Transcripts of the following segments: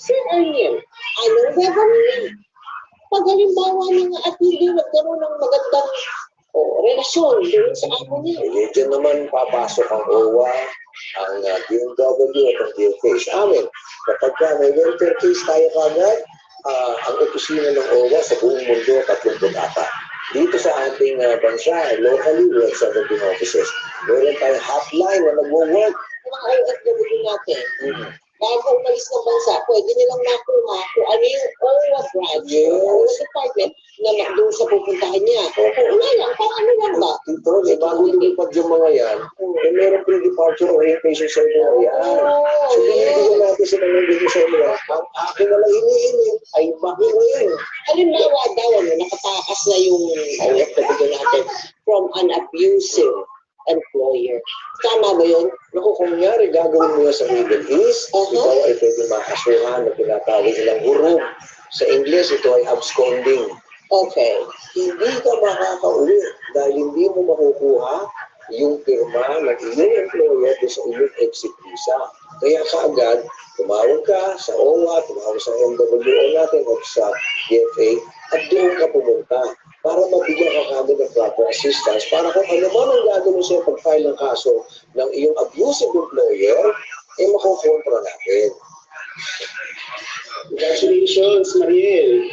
Sir Ariel, anong gagawin niya? Pag halimbawa na nga at hindi nagkaroon ng magandang relasyon doon sa amo niya. Diyan naman papasok ang OWA, ang DMW at ang DFA sa amin. Kapag may welfare case tayo kagad, ang opisina ng OWA sa buong mundo, 30 ata. Dito sa ating bansa, locally, we have 17 offices. Meron tayong hotline na nagwo-work. Mga OFW natin, bago umalis ng bansa, pwede nilang makuha kung ano yung OWA branch, OWA department, na doon sa pupuntahan niya. Wala lang, pang ano lang ba? Dito, bago lumipad yung mga yan, meron pre-departure orientation ceremony yan. So, pinagigyan natin sila ng video seminar. Ang akin na lang hinihingi ay makinig. Halimbawa daw, nakatakas na yung OFW natin from an abusive employer. Tama ba yun? Naku, kung nangyari, gagawin mo yan sa Middle East, ikaw ay pwede makasuhan na tinatawag nilang hurug. Sa English, ito ay absconding. Okay. Hindi ka makakauwi dahil hindi mo makukuha yung pirma ng iyong employer sa iyong exit visa. Kaya kaagad, tumawag ka sa OWA, tumawag sa MWO natin o sa DFA at doon ka pumunta para mabigyan ka kagad ng proper assistance para kung ano man ang gagawin sa'yo pag-file ng kaso ng iyong abusive employer, eh makukontra natin. Congratulations, Mariel.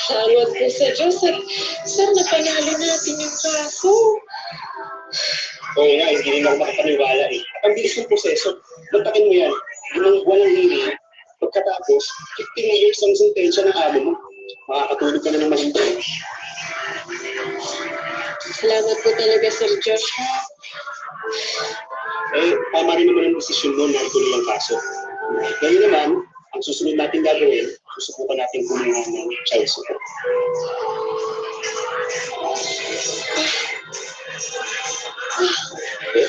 Salamat po sa Diyos at sir, napanalo natin yung kaso. Oo nga, hindi rin ako makapaniwala eh. Ang bilis ng proseso. Bantakin mo yan. Limang buwan ang hearing. Pagkatapos, 15 years ang sentensya ng amo mo. Makakatulog ka na ng mahinta. Salamat po talaga, Sir Josh. Eh, tama rin naman ang desisyon mo na ituloy ang kaso. Ngayon naman, ang susunod natin gagawin, susubukan natin kumuha ng child support. Okay?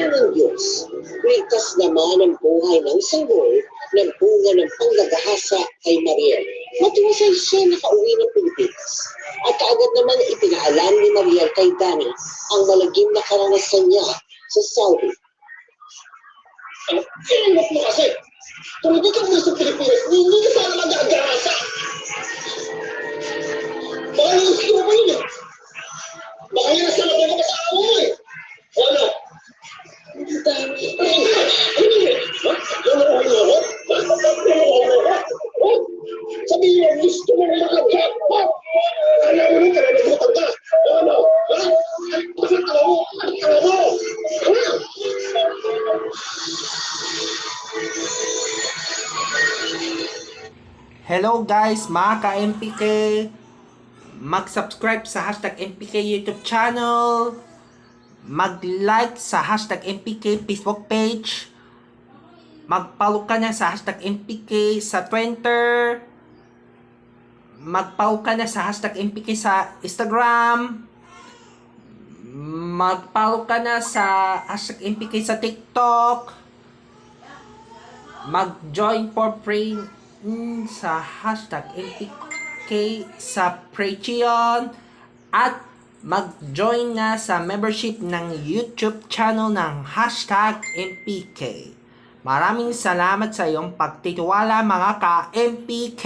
Ng Diyos, ligtas naman ang buhay ng sanggol ng bunga ng panggagahasa kay Mariel. Matiwasay siya nakauwi ng Pilipinas. At kaagad naman ipinaalam ni Mariel kay Danny ang malagim na karanasan niya sa Saudi. Sinunod mo kasi! Kung hindi ka uwi sa Pilipinas, hindi ka sana mag-agahasa! Baka yung gusto mo ba yun eh? Baka yan nasa labay ka sa awa mo eh! O ano? Danny, sabihin mo, gusto mo mag-agahasa! Kaya mo rin ka na nagutan ka! O ano? Ha? Bakit alam mo? Alam mo? Hello guys, mga ka-MPK! Mag-subscribe sa hashtag MPK YouTube channel. Mag-like sa hashtag MPK Facebook page. Mag-follow ka na sa hashtag MPK sa Twitter. Mag-follow ka na sa hashtag MPK sa Instagram. Mag-follow ka na sa hashtag MPK sa TikTok. Mag-join for free sa hashtag MPK sa Patreon at mag-join na sa membership ng YouTube channel ng hashtag MPK. Maraming salamat sa iyong pagtitiwala mga ka-MPK.